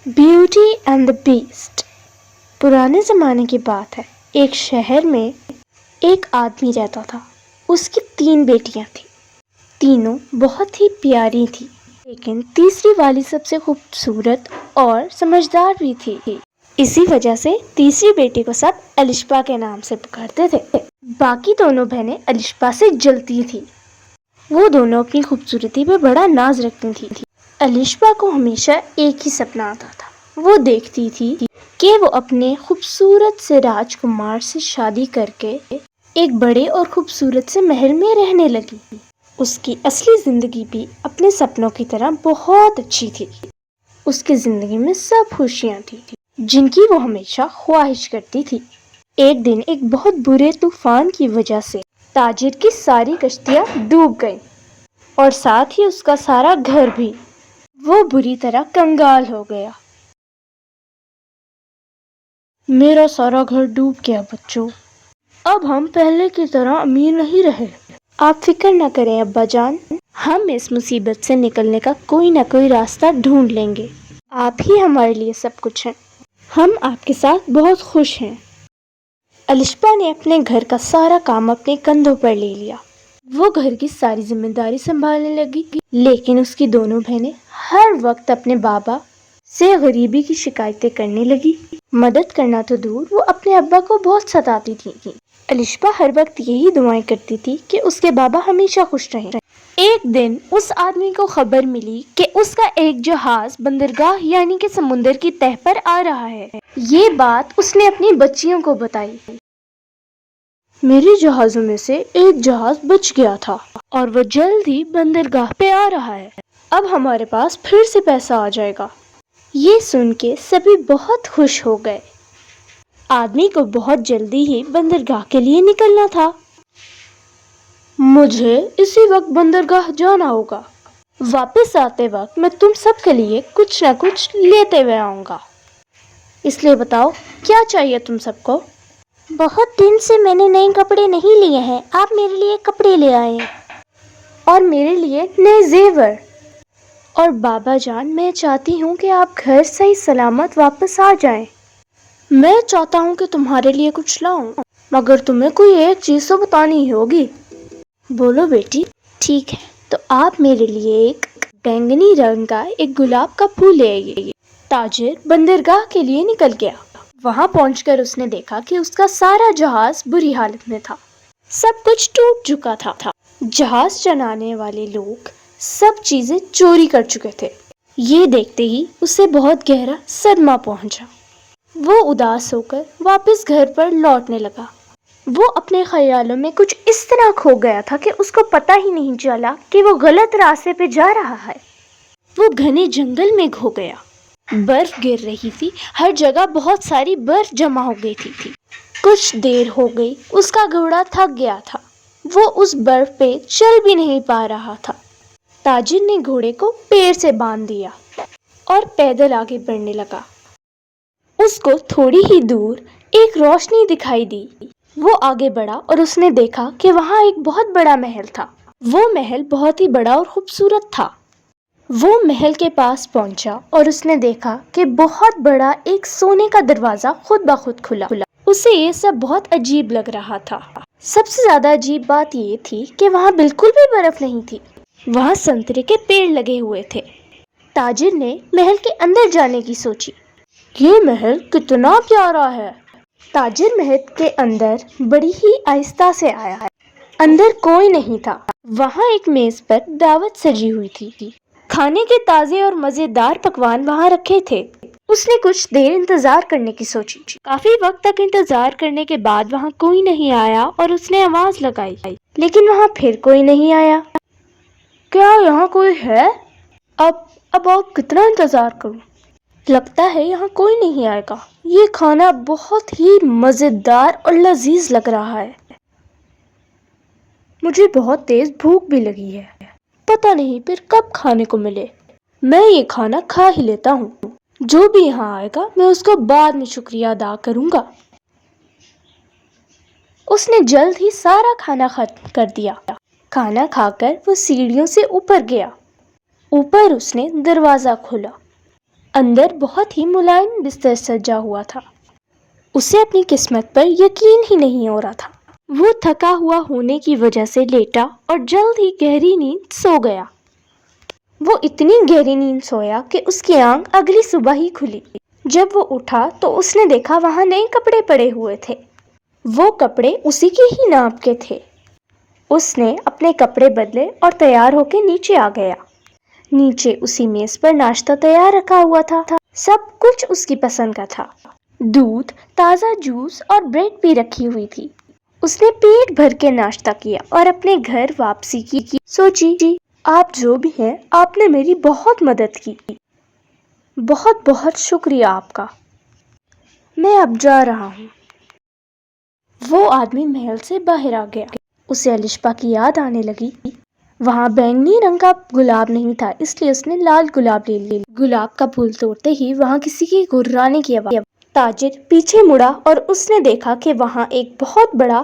Beauty and the best. پرانے زمانے کی بات ہے، ایک شہر میں ایک آدمی رہتا تھا۔ اس کی 3 بیٹیاں تھیں، تینوں بہت ہی پیاری تھیں، لیکن تیسری والی سب سے خوبصورت اور سمجھدار بھی تھی۔ اسی وجہ سے تیسری بیٹی کو سب الشبا کے نام سے پکارتے تھے۔ باقی دونوں بہنیں الشبا سے جلتی تھیں۔ وہ دونوں اپنی خوبصورتی پہ بڑا ناز رکھتی تھیں۔ الشبا کو ہمیشہ ایک ہی سپنا آتا تھا۔ وہ دیکھتی تھی کہ وہ اپنے خوبصورت سے راجکمار سے شادی کر کے ایک بڑے اور خوبصورت سے محل میں رہنے لگی۔ اس کی اصلی زندگی بھی اپنے سپنوں کی طرح بہت اچھی تھی۔ اس کی زندگی میں سب خوشیاں تھیں جن کی وہ ہمیشہ خواہش کرتی تھی۔ ایک دن ایک بہت برے طوفان کی وجہ سے تاجر کی ساری کشتیاں ڈوب گئیں اور ساتھ ہی اس کا سارا گھر بھی۔ وہ بری طرح کنگال ہو گیا۔ میرا سارا گھر ڈوب گیا بچوں، اب ہم پہلے کی طرح امیر نہیں رہے۔ آپ فکر نہ کریں ابا جان، ہم اس مصیبت سے نکلنے کا کوئی نہ کوئی راستہ ڈھونڈ لیں گے۔ آپ ہی ہمارے لیے سب کچھ ہیں، ہم آپ کے ساتھ بہت خوش ہیں۔ الشبا نے اپنے گھر کا سارا کام اپنے کندھوں پر لے لیا۔ وہ گھر کی ساری ذمہ داری سنبھالنے لگی، لیکن اس کی دونوں بہنیں ہر وقت اپنے بابا سے غریبی کی شکایتیں کرنے لگی۔ مدد کرنا تو دور، وہ اپنے ابا کو بہت ستاتی تھیں۔ الشبا ہر وقت یہی دعائیں کرتی تھی کہ اس کے بابا ہمیشہ خوش رہیں۔ ایک دن اس آدمی کو خبر ملی کہ اس کا ایک جہاز بندرگاہ یعنی کہ سمندر کی تہہ پر آ رہا ہے۔ یہ بات اس نے اپنی بچیوں کو بتائی۔ میرے جہازوں میں سے ایک جہاز بچ گیا تھا اور وہ جلد ہی بندرگاہ پہ آ رہا ہے۔ اب ہمارے پاس پھر سے پیسہ آ جائے گا۔ یہ سن کے سبھی بہت خوش ہو گئے۔ آدمی کو بہت جلدی ہی بندرگاہ کے لیے نکلنا تھا۔ مجھے اسی وقت بندرگاہ جانا ہوگا۔ واپس آتے وقت میں تم سب کے لیے کچھ نہ کچھ لیتے ہوئے آؤں گا، اس لیے بتاؤ کیا چاہیے تم سب کو؟ بہت دن سے میں نے نئے کپڑے نہیں لیے ہیں، آپ میرے لیے کپڑے لے آئے اور میرے لیے نئے زیور۔ اور بابا جان، میں چاہتی ہوں کہ آپ گھر صحیح سلامت واپس آ جائیں۔ میں چاہتا ہوں کہ تمہارے لیے کچھ لاؤں، مگر تمہیں کوئی ایک چیز تو بتانی ہوگی۔ بولو بیٹی۔ ٹھیک ہے، تو آپ میرے لیے ایک بینگنی رنگ کا ایک گلاب کا پھول لے آئیے۔ تاجر بندرگاہ کے لیے نکل گیا۔ وہاں پہنچ کر اس نے دیکھا کہ اس کا سارا جہاز بری حالت میں تھا، سب کچھ ٹوٹ چکا تھا۔ جہاز چلانے والے لوگ سب چیزیں چوری کر چکے تھے۔ یہ دیکھتے ہی اسے بہت گہرا صدمہ پہنچا۔ وہ اداس ہو کر واپس گھر پر لوٹنے لگا۔ وہ اپنے خیالوں میں کچھ اس طرح کھو گیا تھا کہ اس کو پتہ ہی نہیں چلا کہ وہ غلط راستے پہ جا رہا ہے۔ وہ گھنے جنگل میں کھو گیا۔ برف گر رہی تھی، ہر جگہ بہت ساری برف جمع ہو گئی تھی۔ کچھ دیر ہو گئی، اس کا گھوڑا تھک گیا تھا، وہ اس برف پہ چل بھی نہیں پا رہا تھا۔ تاجر نے گھوڑے کو پیر سے باندھ دیا اور پیدل آگے بڑھنے لگا۔ اس کو تھوڑی ہی دور ایک روشنی دکھائی دی۔ وہ آگے بڑھا اور اس نے دیکھا کہ وہاں ایک بہت بڑا محل تھا۔ وہ محل بہت ہی بڑا اور خوبصورت تھا۔ وہ محل کے پاس پہنچا اور اس نے دیکھا کہ بہت بڑا ایک سونے کا دروازہ خود بخود کھلا۔ اسے یہ سب بہت عجیب لگ رہا تھا۔ سب سے زیادہ عجیب بات یہ تھی کہ وہاں بالکل بھی برف نہیں تھی، وہاں سنترے کے پیڑ لگے ہوئے تھے۔ تاجر نے محل کے اندر جانے کی سوچی۔ یہ محل کتنا پیارا ہے۔ تاجر محل کے اندر بڑی ہی آہستہ سے آیا۔ اندر کوئی نہیں تھا۔ وہاں ایک میز پر دعوت سجی ہوئی تھی۔ کھانے کے تازے اور مزیدار پکوان وہاں رکھے تھے۔ اس نے کچھ دیر انتظار کرنے کی سوچی۔ کافی وقت تک انتظار کرنے کے بعد وہاں کوئی نہیں آیا اور اس نے آواز لگائی، لیکن وہاں پھر کوئی نہیں آیا۔ کیا یہاں کوئی ہے؟ اب اور کتنا انتظار کروں؟ لگتا ہے یہاں کوئی نہیں آئے گا۔ یہ کھانا بہت ہی مزیدار اور لذیذ لگ رہا ہے۔ مجھے بہت تیز بھوک بھی لگی ہے، پتہ نہیں پھر کب کھانے کو ملے۔ میں یہ کھانا کھا ہی لیتا ہوں، جو بھی یہاں آئے گا میں اس کو بعد میں شکریہ ادا کروں گا۔ اس نے جلد ہی سارا کھانا ختم کر دیا۔ کھانا کھا کر وہ سیڑھیوں سے اوپر گیا۔ اوپر اس نے دروازہ کھولا۔ اندر بہت ہی ملائم بستر سجا ہوا تھا۔ اسے اپنی قسمت پر یقین ہی نہیں ہو رہا تھا۔ وہ تھکا ہوا ہونے کی وجہ سے لیٹا اور جلد ہی گہری نیند سو گیا۔ وہ اتنی گہری نیند سویا کہ اس کی آنکھ اگلی صبح ہی کھلی۔ جب وہ اٹھا تو اس نے دیکھا وہاں نئے کپڑے پڑے ہوئے تھے۔ وہ کپڑے اسی کے ہی ناپ کے تھے۔ اس نے اپنے کپڑے بدلے اور تیار ہو کے نیچے آ گیا۔ نیچے اسی میز پر ناشتہ تیار رکھا ہوا تھا۔ سب کچھ اس کی پسند کا تھا۔ دودھ، تازہ جوس اور بریڈ بھی رکھی ہوئی تھی۔ اس نے پیٹ بھر کے ناشتہ کیا اور اپنے گھر واپسی کی سوچی، آپ جو بھی ہیں، آپ نے میری بہت مدد کی۔ بہت بہت شکریہ آپ کا۔ میں اب جا رہا ہوں۔ وہ آدمی محل سے باہر آ گیا۔ اسے الشپا کی یاد آنے لگی۔ وہاں بینگنی رنگ کا گلاب نہیں تھا، اس لیے اس نے لال گلاب لے لیا۔ گلاب کا پھول توڑتے ہی وہاں کسی کی گھررانے کی آواز۔ تاجر پیچھے مڑا اور اس نے دیکھا کہ وہاں ایک بہت بڑا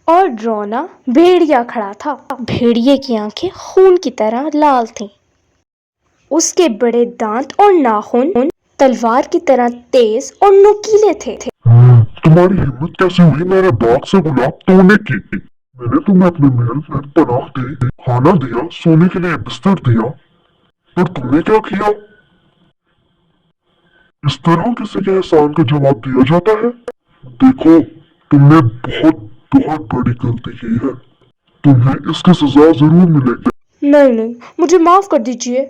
اور ڈراؤنا بھیڑیا کھڑا تھا۔ بھیڑیے کی آنکھیں خون کی طرح لال تھیں۔ اس کے بڑے دانت اور ناخن تلوار کی طرح تیز اور نوکیلے تھے۔ تمہاری ہمت کیسے ہوئی میرے باغ سے گلاب توڑنے کی؟ میں نے تمہیں اپنے محل میں پناہ دی، کھانا دیا، سونے کے لیے بستر دیا، پر تم نے کیا کیا؟ اس طرح کسی کے احسان کا جواب دیا جاتا ہے؟ دیکھو، تم نے بہت بہت بڑی غلطی کی ہے۔ تمہیں اس کی سزا ضرور ملے گی۔ نہیں، مجھے معاف کر دیجیے۔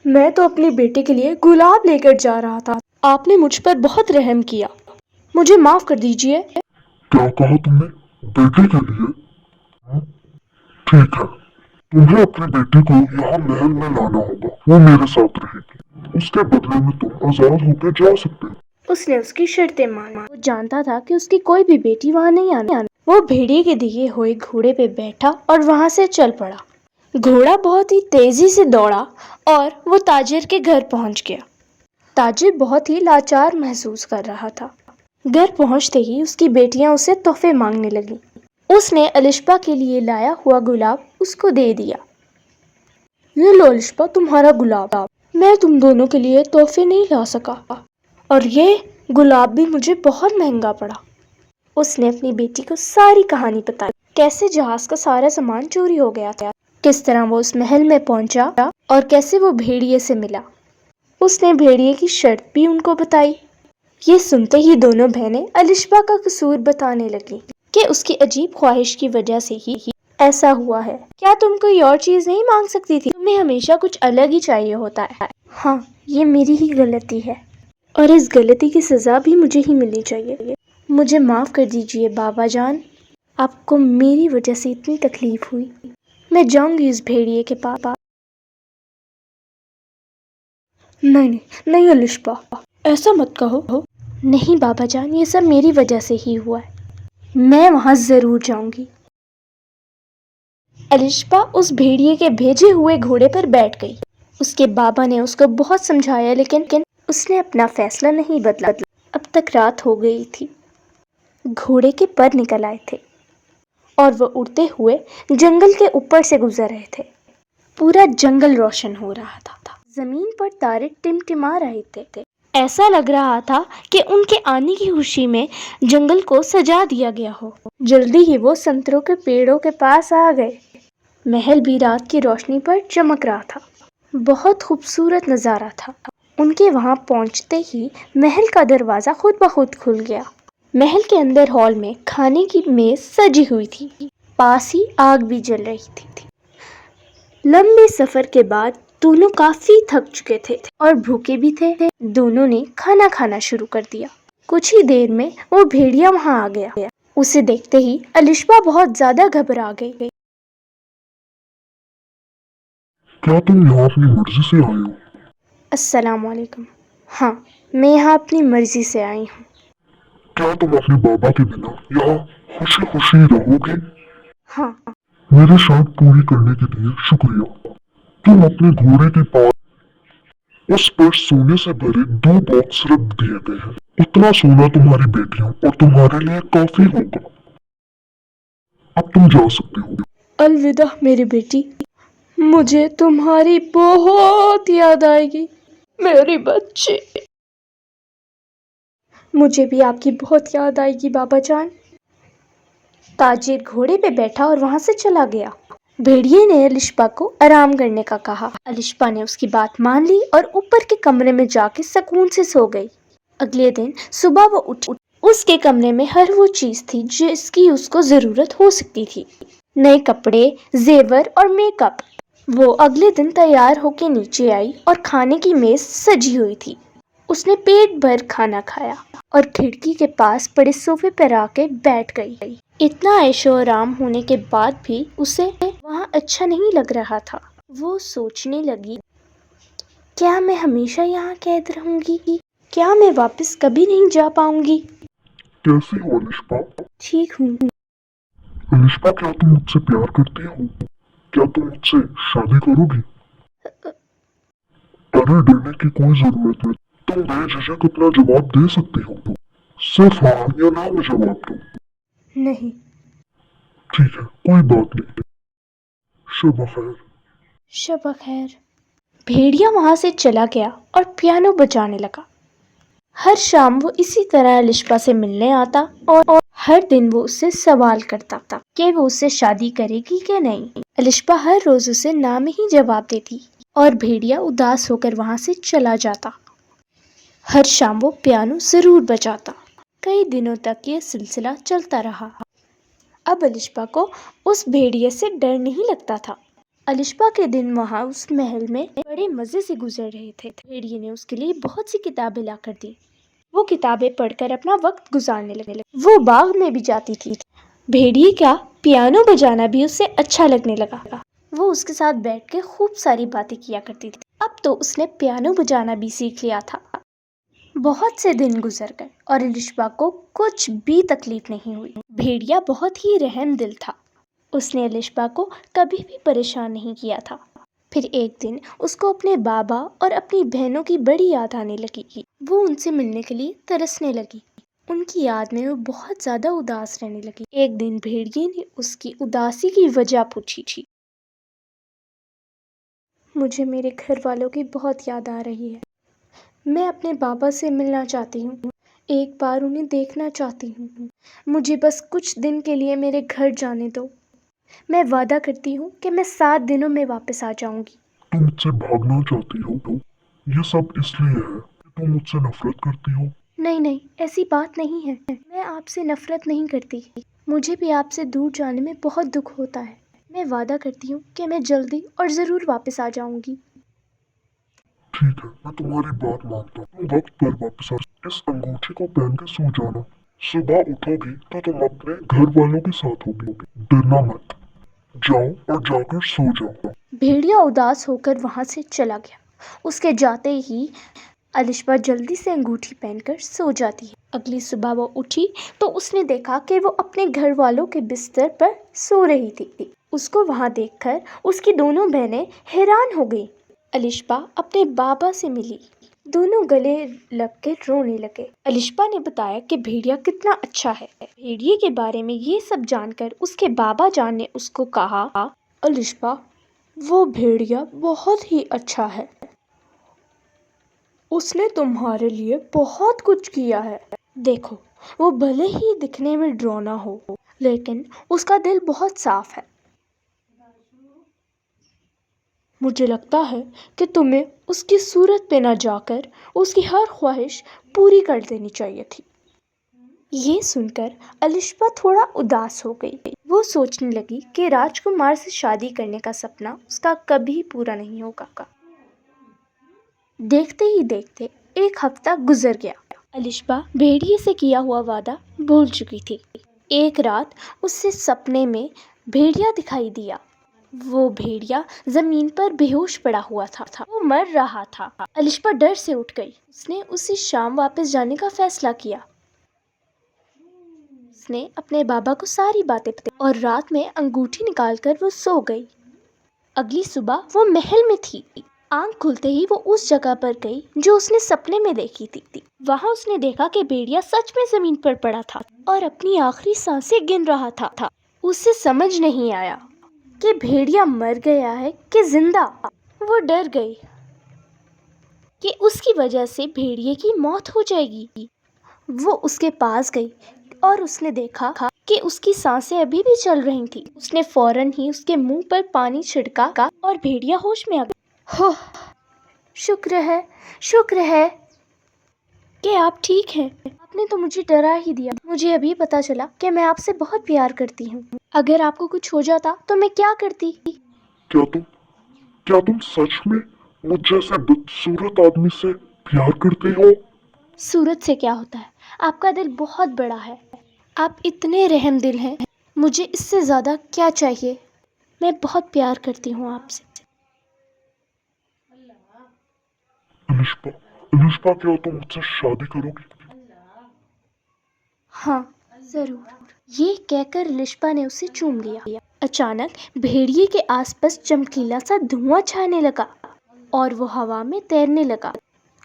میں تو اپنی بیٹی کے لیے گلاب لے کر جا رہا تھا۔ آپ نے مجھ پر بہت رحم کیا۔ مجھے معاف کر دیجیے۔ کیا کہا تم نے؟ بیٹی کے لیے؟ ٹھیک ہے، تمہیں اپنی بیٹی کو یہاں محل میں لانا ہوگا، وہ میرے ساتھ رہے گی۔ اس کے بدلے میں تم آزاد ہو کے جا سکتے ہو۔ اس نے اس کی شرطیں مانی۔ وہ جانتا تھا کہ اس کی کوئی بھی بیٹی وہاں نہیں آنا۔ وہ بھیڑیے کے دیے ہوئے گھوڑے پہ بیٹھا اور وہاں سے چل پڑا۔ گھوڑا بہت ہی تیزی سے دوڑا اور وہ تاجر کے گھر پہنچ گیا۔ تاجر بہت ہی لاچار محسوس کر رہا تھا۔ گھر پہنچتے ہی اس کی بیٹیاں اسے تحفے مانگنے لگیں۔ اس نے الشپا کے لیے لایا ہوا گلاب اس کو دے دیا۔ یہ لو الشپا، تمہارا گلاب۔ میں تم دونوں کے لیے تحفے نہیں لا سکا، اور یہ گلاب بھی مجھے بہت مہنگا پڑا۔ اس نے اپنی بیٹی کو ساری کہانی بتائی، کیسے جہاز کا سارا سامان چوری ہو گیا تھا، کس طرح وہ اس محل میں پہنچا اور کیسے وہ بھیڑیے سے ملا۔ اس نے بھیڑیے کی شرط بھی ان کو بتائی۔ یہ سنتے ہی دونوں بہنیں الشپا کا قصور بتانے لگیں کہ اس کی عجیب خواہش کی وجہ سے ہی ایسا ہوا ہے۔ کیا تم کوئی اور چیز نہیں مانگ سکتی تھی؟ تمہیں ہمیشہ کچھ الگ ہی چاہیے ہوتا ہے۔ ہاں، یہ میری ہی غلطی ہے، اور اس غلطی کی سزا بھی مجھے ہی ملنی چاہیے۔ مجھے معاف کر دیجیے بابا جان، آپ کو میری وجہ سے اتنی تکلیف ہوئی۔ میں جاؤں گی اس بھیڑیے کے پاس۔ نہیں الشپا، ایسا مت کہو۔ نہیں بابا جان، یہ سب میری وجہ سے ہی ہوا ہے۔ میں وہاں ضرور جاؤں گی۔ الشپا اس بھیڑیے کے بھیجے ہوئے گھوڑے پر بیٹھ گئی۔ اس کے بابا نے اس کو بہت سمجھایا، لیکن اس نے اپنا فیصلہ نہیں بدلا۔ اب تک رات ہو گئی تھی۔ گھوڑے کے پر نکل آئے تھے اور وہ اڑتے ہوئے جنگل کے اوپر سے گزر رہے تھے۔ پورا جنگل روشن ہو رہا تھا۔ زمین پر تارے ٹمٹما رہے تھے۔ ایسا لگ رہا تھا کہ ان کے آنے کی خوشی میں جنگل کو سجا دیا گیا ہو۔ جلدی ہی وہ سنتروں کے پیڑوں کے پاس آ گئے۔ محل بھی رات کی روشنی پر چمک رہا تھا۔ بہت خوبصورت نظارہ تھا۔ ان کے وہاں پہنچتے ہی محل کا دروازہ خود بخود کھل گیا۔ محل کے اندر ہال میں کھانے کی میز سجی ہوئی تھی۔ پاس ہی آگ بھی جل رہی تھی۔ لمبے سفر کے بعد دونوں کافی تھک چکے تھے اور بھوکے بھی تھے۔ دونوں نے کھانا کھانا شروع کر دیا۔ کچھ ہی دیر میں وہ بھیڑیا وہاں آ گیا۔ اسے دیکھتے ہی الشپا بہت زیادہ گھبرا گئی۔ کیا تم یہاں اپنی مرضی سے آئے ہو؟ السلام علیکم۔ ہاں، میں یہاں اپنی مرضی سے آئی ہوں۔ کیا تم اپنے بابا کے بنا یہاں خوشی خوشی رہو گے؟ ہاں۔ میری شرط پوری کرنے کے لیے شکریہ۔ تم اپنے گھوڑے کے پاس اس پر سونے سے بھرے 2 باکس رکھ دیے گئے ہیں۔ اتنا سونا تمہاری بیٹیوں اور تمہارے لیے کافی ہوگا۔ اب تم جا سکتے ہو۔ الوداع میری بیٹی، مجھے تمہاری بہت یاد آئے گی۔ میری بچی۔ مجھے بھی آپ کی بہت یاد آئے گی بابا جان۔ تاجر گھوڑے پہ بیٹھا اور وہاں سے چلا گیا۔ بھیڑیے نے الشپا کو آرام کرنے کا کہا۔ الشپا نے اس کی بات مان لی اور اوپر کے کمرے میں جا کے سکون سے سو گئی۔ اگلے دن صبح وہ اٹھی۔ اس کے کمرے میں ہر وہ چیز تھی جس کی اس کو ضرورت ہو سکتی تھی، نئے کپڑے، زیور اور میک اپ۔ وہ اگلے دن تیار ہو کے نیچے آئی اور کھانے کی میز سجی ہوئی تھی۔ اس نے پیٹ بھر کھانا کھایا اور کھڑکی کے پاس پڑے صوفے پر آ کے بیٹھ گئی۔ اتنا عیش و آرام ہونے کے بعد بھی اسے وہاں اچھا نہیں لگ رہا تھا۔ وہ سوچنے لگی، کیا میں ہمیشہ یہاں قید رہوں گی؟ کیا میں واپس کبھی نہیں جا پاؤں گی؟ کیسی ہو الشپا؟ ٹھیک ہوں۔ الشپا، کیا تم مجھ سے پیار کرتی ہو؟ کیا تم مجھ سے شادی کرو گی؟ ارے ڈرنے کی کوئی ضرورت نہیں، تم بے جھجھک اپنا جواب دے سکتی ہو، صرف ہاں یا نہ میں جواب دو۔ نہیں۔ ٹھیک ہے، کوئی بات نہیں، شب بخیر۔ شب بخیر۔ بھیڑیا وہاں سے چلا گیا اور پیانو بجانے لگا۔ ہر شام وہ اسی طرح الشپا سے ملنے آتا اور ہر دن وہ اس سے سوال کرتا تھا کہ وہ اس سے شادی کرے گی کہ نہیں۔ الشپا ہر روز اسے نہ میں ہی جواب دیتی اور بھیڑیا اداس ہو کر وہاں سے چلا جاتا۔ ہر شام وہ پیانو ضرور بجاتا۔ کئی دنوں تک یہ سلسلہ چلتا رہا۔ اب الشپا کو اس بھیڑیے سے ڈر نہیں لگتا تھا۔ الشپا کے دن وہاں اس محل میں بڑے مزے سے گزر رہے تھے۔ بھیڑیے نے اس کے لیے بہت سی کتابیں لا کر دی۔ وہ کتابیں پڑھ کر اپنا وقت گزارنے لگے۔ وہ باغ میں بھی جاتی تھی۔ بھیڑیے کا پیانو بجانا بھی اسے اچھا لگنے لگا۔ وہ اس کے ساتھ بیٹھ کے خوب ساری باتیں کیا کرتی تھی۔ اب تو اس نے پیانو بجانا بھی سیکھ لیا تھا۔ بہت سے دن گزر گئے اور الشپا کو کچھ بھی تکلیف نہیں ہوئی۔ بھیڑیا بہت ہی رحم دل تھا۔ اس نے الشپا کو کبھی بھی پریشان نہیں کیا تھا۔ پھر ایک دن اس کو اپنے بابا اور اپنی بہنوں کی بڑی یاد آنے لگی۔ وہ ان سے ملنے کے لیے ترسنے لگی۔ ان کی یاد میں وہ بہت زیادہ اداس رہنے لگی۔ ایک دن بھیڑیے نے اس کی اداسی کی وجہ پوچھی تھی۔ مجھے میرے گھر والوں کی بہت یاد آ رہی ہے۔ میں اپنے بابا سے ملنا چاہتی ہوں، ایک بار انہیں دیکھنا چاہتی ہوں۔ مجھے بس کچھ دن کے لیے میرے گھر جانے دو۔ میں وعدہ کرتی ہوں کہ میں 7 دنوں میں واپس آ جاؤں گی۔ تم مجھ سے بھاگنا چاہتی ہو؟ یہ سب اس لیے ہے کہ تم مجھ سے نفرت کرتی ہو؟ نہیں نہیں، ایسی بات نہیں ہے۔ میں آپ سے نفرت نہیں کرتی۔ مجھے بھی آپ سے دور جانے میں بہت دکھ ہوتا ہے۔ میں وعدہ کرتی ہوں کہ میں جلدی اور ضرور واپس آ جاؤں گی۔ ٹھیک ہے، میں تمہاری بات مانتا ہوں۔ تم وقت پر واپس آ اس انگوٹھی کو پہن کے سو جانا۔ صبح اٹھو گی تو تم اپنے گھر والوں کے ساتھ ہوگی۔ ڈرنا مت، جاؤ اور جا کر سو جاؤ۔ بھیڑیا اداس ہو کر وہاں سے چلا گیا۔ اس کے جاتے ہی الشپا جلدی سے انگوٹھی پہن کر سو جاتی ہے۔ اگلی صبح وہ اٹھی تو اس نے دیکھا کہ وہ اپنے گھر والوں کے بستر پر سو رہی تھی۔ اس کو وہاں دیکھ کر اس کی دونوں بہنیں حیران ہو گئیں۔ الشپا اپنے بابا سے ملی۔ دونوں گلے لگ کے رونے لگے۔ الشپا نے بتایا کہ بھیڑیا کتنا اچھا ہے۔ بھیڑیے کے بارے میں یہ سب جان کر اس کے بابا جان نے اس کو کہا، الشپا، وہ بھیڑیا بہت ہی اچھا ہے۔ اس نے تمہارے لیے بہت کچھ کیا ہے۔ دیکھو، وہ بھلے ہی دکھنے میں ڈراؤنا ہو لیکن اس کا دل بہت صاف ہے۔ مجھے لگتا ہے کہ تمہیں اس کی صورت پہ نہ جا کر اس کی ہر خواہش پوری کر دینی چاہیے تھی۔ یہ سن کر الشپا تھوڑا اداس ہو گئی۔ وہ سوچنے لگی کہ راجکمار سے شادی کرنے کا سپنا اس کا کبھی پورا نہیں ہوگا۔ دیکھتے ہی دیکھتے ایک ہفتہ گزر گیا۔ الشپا بھیڑیے سے کیا ہوا وعدہ بھول چکی تھی۔ ایک رات اس سے سپنے میں بھیڑیا دکھائی دیا۔ وہ بھیڑیا زمین پر بے ہوش پڑا ہوا تھا۔ وہ مر رہا تھا۔ الشپا ڈر سے اٹھ گئی۔ اس نے اسی شام واپس جانے کا فیصلہ کیا۔ اس نے اپنے بابا کو ساری باتیں بتائیں اور رات میں انگوٹھی نکال کر وہ سو گئی۔ اگلی صبح وہ محل میں تھی۔ آنکھ کھلتے ہی وہ اس جگہ پر گئی جو اس نے سپنے میں دیکھی تھی۔ وہاں اس نے دیکھا کہ بھیڑیا سچ میں زمین پر پڑا تھا اور اپنی آخری سانسیں گن رہا تھا۔ اسے سمجھ نہیں آیا کہ بھیڑیا مر گیا ہے کہ زندہ۔ وہ ڈر گئی۔ کہ اس کی وجہ سے بھیڑیے کی موت ہو جائے گی۔ وہ اس کے پاس گئی اور اس نے دیکھا کہ اس کی سانسیں ابھی بھی چل رہی تھیں۔ اس نے فوراً ہی اس کے منہ پر پانی چھڑکا اور بھیڑیا ہوش میں آ گیا۔ ہو، شکر ہے کہ آپ ٹھیک ہیں۔ آپ نے تو مجھے ڈرا ہی دیا۔ مجھے ابھی پتا چلا کہ میں آپ سے بہت پیار کرتی ہوں۔ اگر آپ کو کچھ ہو جاتا تو میں کیا کرتی؟ کیا تم سچ میں مجھ جیسے بدصورت آدمی سے پیار کرتے ہو؟ صورت سے کیا ہوتا ہے؟ آپ کا دل بہت بڑا ہے۔ آپ اتنے رحم دل ہیں۔ مجھے اس سے زیادہ کیا چاہیے؟ میں بہت پیار کرتی ہوں آپ سے۔ انشپا، کیا تم مجھ سے شادی کرو گی؟ ہاں ضرور، یہ کہہ کر لشپا نے اسے چوم لیا۔ اچانک بھیڑیے کے آس پاس چمکیلا سا دھواں چھانے لگا اور وہ ہوا میں تیرنے لگا۔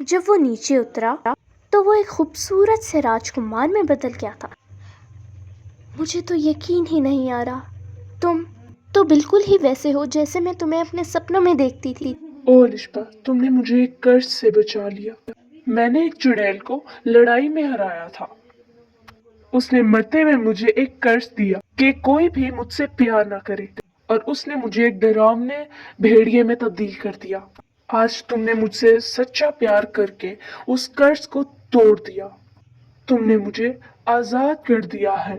جب وہ نیچے اترا تو وہ ایک خوبصورت سے راجکمار میں بدل گیا تھا۔ مجھے تو یقین ہی نہیں آ رہا، تم تو بالکل ہی ویسے ہو جیسے میں تمہیں اپنے سپنوں میں دیکھتی تھی۔ او لشپا، تم نے مجھے ایک قرض سے بچا لیا۔ میں نے ایک چڑیل کو لڑائی میں ہرایا تھا۔ اس نے مرتے ہوئے مجھے ایک قرض دیا کہ کوئی بھی مجھ سے پیار نہ کرے، اور اس نے مجھے ایک ڈراونے بھیڑیے میں تبدیل کر دیا۔ آج تم نے مجھ سے سچا پیار کر کے اس قرض کو توڑ دیا۔ تم نے مجھے آزاد کر دیا ہے۔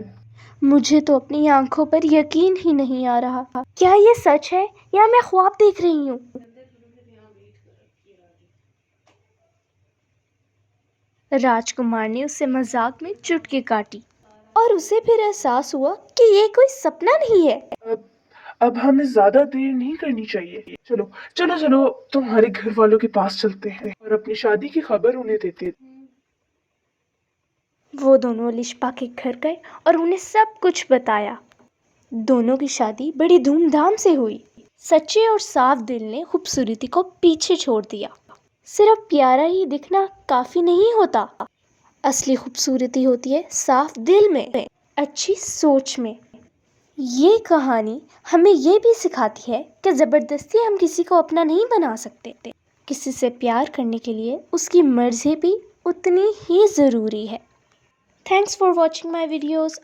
مجھے تو اپنی آنکھوں پر یقین ہی نہیں آ رہا۔ کیا یہ سچ ہے یا میں خواب دیکھ رہی ہوں؟ راجکمار نے اسے مذاق میں چٹکی کاٹی اور اسے پھر احساس ہوا کہ یہ کوئی سپنا نہیں ہے۔ اب ہمیں زیادہ دیر نہیں کرنی چاہیے۔ چلو تمہارے گھر والوں کے پاس چلتے ہیں اور اپنی شادی کی خبر انہیں دیتے ہیں۔ وہ دونوں لشپا کے گھر گئے اور انہیں سب کچھ بتایا۔ دونوں کی شادی بڑی دھوم دھام سے ہوئی۔ سچے اور صاف دل نے خوبصورتی کو پیچھے چھوڑ دیا۔ صرف پیارا ہی دکھنا کافی نہیں ہوتا، اصلی خوبصورتی ہوتی ہے صاف دل میں، اچھی سوچ میں۔ یہ کہانی ہمیں یہ بھی سکھاتی ہے کہ زبردستی ہم کسی کو اپنا نہیں بنا سکتے۔ کسی سے پیار کرنے کے لیے اس کی مرضی بھی اتنی ہی ضروری ہے۔ Thanks for watching my videos.